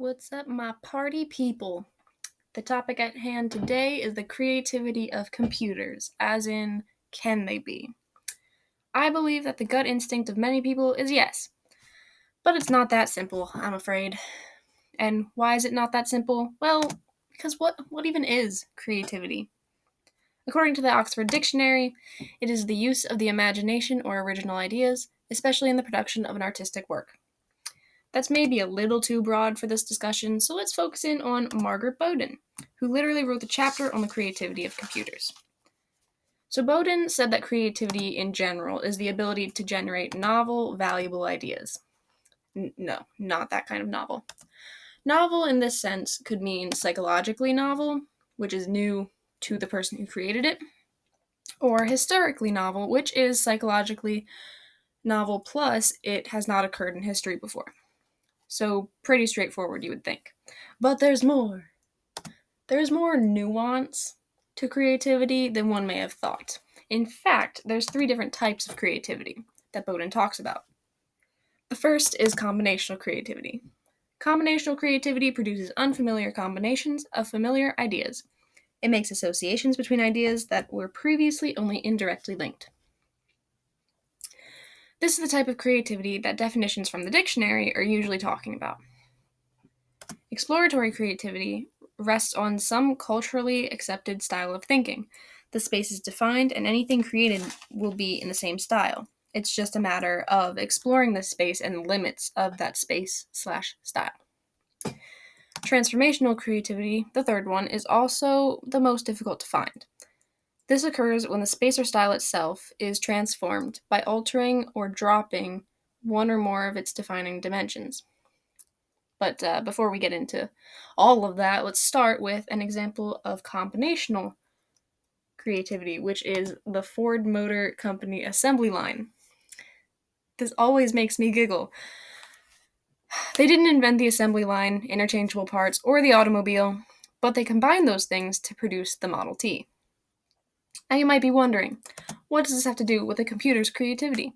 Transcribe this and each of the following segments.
What's up, my party people? The topic at hand today is the creativity of computers, as in, can they be? I believe that the gut instinct of many people is yes, but it's not that simple, I'm afraid. And why is it not that simple? Well, because what even is creativity? According to the Oxford Dictionary, it is the use of the imagination or original ideas, especially in the production of an artistic work. That's maybe a little too broad for this discussion, so let's focus in on Margaret Bowden, who literally wrote the chapter on the creativity of computers. So Bowden said that creativity in general is the ability to generate novel, valuable ideas. No, not that kind of novel. Novel in this sense could mean psychologically novel, which is new to the person who created it, or historically novel, which is psychologically novel plus it has not occurred in history before. So, pretty straightforward, you would think. But there's more. There's more nuance to creativity than one may have thought. In fact, there's three different types of creativity that Bowden talks about. The first is combinational creativity. Combinational creativity produces unfamiliar combinations of familiar ideas. It makes associations between ideas that were previously only indirectly linked. This is the type of creativity that definitions from the dictionary are usually talking about. Exploratory creativity rests on some culturally accepted style of thinking. The space is defined, and anything created will be in the same style. It's just a matter of exploring the space and the limits of that space/style. Transformational creativity, the third one, is also the most difficult to find. This occurs when the space or style itself is transformed by altering or dropping one or more of its defining dimensions. But before we get into all of that, let's start with an example of combinational creativity, which is the Ford Motor Company assembly line. This always makes me giggle. They didn't invent the assembly line, interchangeable parts, or the automobile, but they combined those things to produce the Model T. Now you might be wondering, what does this have to do with a computer's creativity?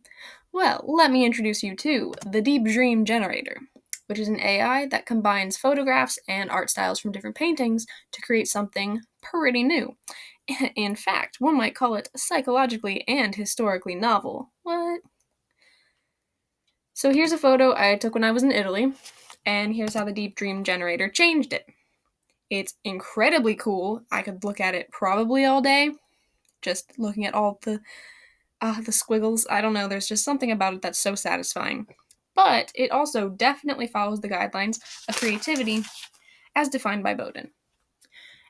Well, let me introduce you to the Deep Dream Generator, which is an AI that combines photographs and art styles from different paintings to create something pretty new. In fact, one might call it psychologically and historically novel. What? So here's a photo I took when I was in Italy, and here's how the Deep Dream Generator changed it. It's incredibly cool. I could look at it probably all day, just looking at all the squiggles. I don't know, there's just something about it that's so satisfying. But it also definitely follows the guidelines of creativity as defined by Bowden.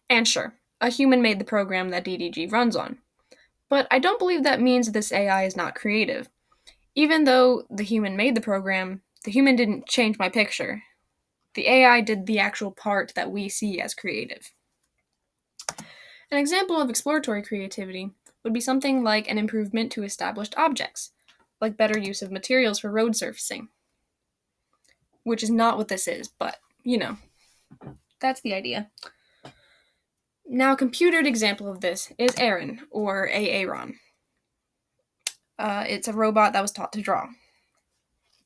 And sure, a human made the program that DDG runs on. But I don't believe that means this AI is not creative. Even though the human made the program, the human didn't change my picture. The AI did the actual part that we see as creative. An example of exploratory creativity would be something like an improvement to established objects, like better use of materials for road surfacing. Which is not what this is, but, that's the idea. Now, a computered example of this is Aaron, or Aaron. It's a robot that was taught to draw.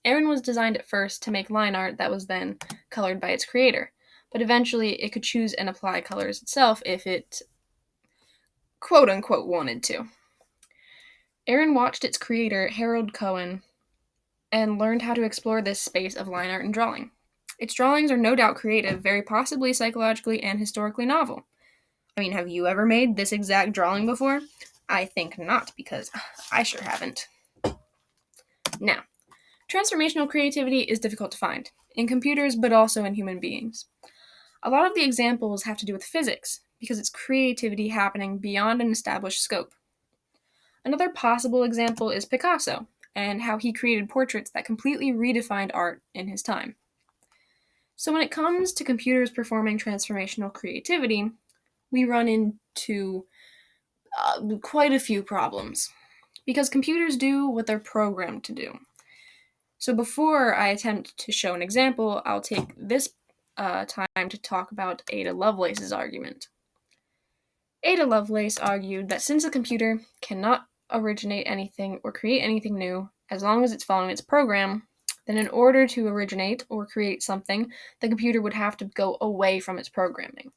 Aaron was designed at first to make line art that was then colored by its creator, but eventually it could choose and apply colors itself if it quote-unquote wanted to. Aaron watched its creator, Harold Cohen, and learned how to explore this space of line art and drawing. Its drawings are no doubt creative, very possibly psychologically and historically novel. I mean, have you ever made this exact drawing before? I think not, because I sure haven't. Now, transformational creativity is difficult to find, in computers but also in human beings. A lot of the examples have to do with physics, because it's creativity happening beyond an established scope. Another possible example is Picasso, and how he created portraits that completely redefined art in his time. So when it comes to computers performing transformational creativity, we run into quite a few problems, because computers do what they're programmed to do. So before I attempt to show an example, I'll take this time to talk about Ada Lovelace's argument. Ada Lovelace argued that since a computer cannot originate anything or create anything new, as long as it's following its program, then in order to originate or create something, the computer would have to go away from its programming.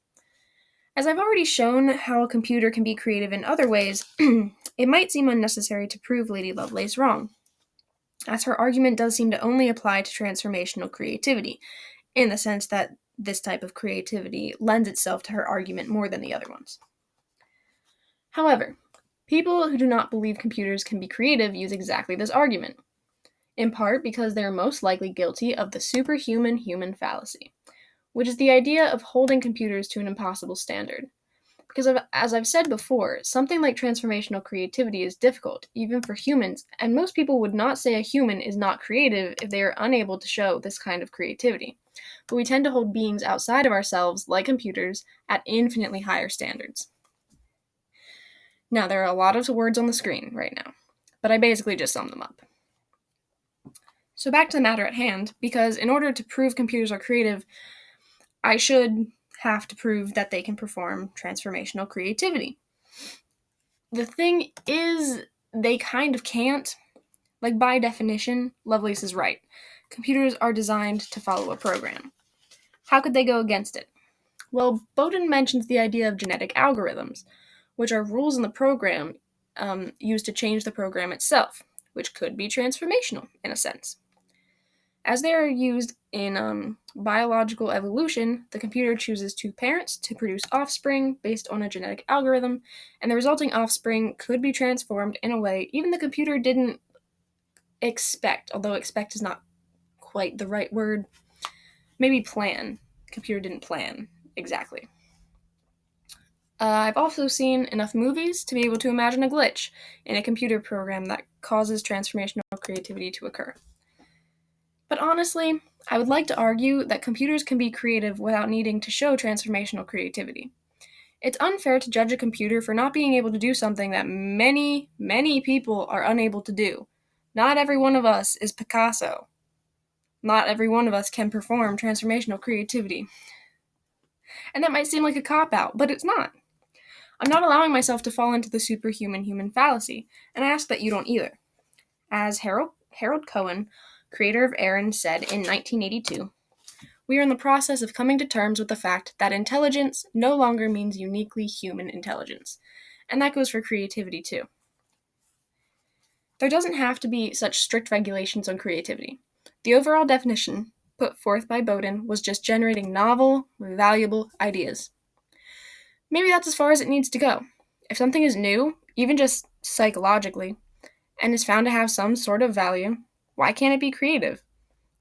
As I've already shown how a computer can be creative in other ways, it might seem unnecessary to prove Lady Lovelace wrong, as her argument does seem to only apply to transformational creativity, in the sense that this type of creativity lends itself to her argument more than the other ones. However, people who do not believe computers can be creative use exactly this argument, in part because they are most likely guilty of the superhuman human fallacy, which is the idea of holding computers to an impossible standard. Because, as I've said before, something like transformational creativity is difficult, even for humans, and most people would not say a human is not creative if they are unable to show this kind of creativity. But we tend to hold beings outside of ourselves, like computers, at infinitely higher standards. Now, there are a lot of words on the screen right now, but I basically just summed them up. So back to the matter at hand, because in order to prove computers are creative, I should have to prove that they can perform transformational creativity. The thing is, they kind of can't. Like, by definition, Lovelace is right. Computers are designed to follow a program. How could they go against it? Well, Bowden mentions the idea of genetic algorithms, which are rules in the program used to change the program itself, which could be transformational in a sense. As they are used in biological evolution, the computer chooses two parents to produce offspring based on a genetic algorithm, and the resulting offspring could be transformed in a way even the computer didn't expect, although expect is not quite the right word. Maybe plan. The computer didn't plan exactly. I've also seen enough movies to be able to imagine a glitch in a computer program that causes transformational creativity to occur. But honestly, I would like to argue that computers can be creative without needing to show transformational creativity. It's unfair to judge a computer for not being able to do something that many, many people are unable to do. Not every one of us is Picasso. Not every one of us can perform transformational creativity. And that might seem like a cop-out, but it's not. I'm not allowing myself to fall into the superhuman human fallacy, and I ask that you don't either. As Harold Cohen, creator of Aaron, said in 1982, we are in the process of coming to terms with the fact that intelligence no longer means uniquely human intelligence. And that goes for creativity too. There doesn't have to be such strict regulations on creativity. The overall definition put forth by Bowden was just generating novel, valuable ideas. Maybe that's as far as it needs to go. If something is new, even just psychologically, and is found to have some sort of value, why can't it be creative,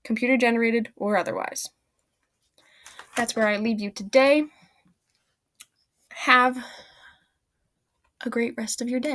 computer generated or otherwise? That's where I leave you today. Have a great rest of your day.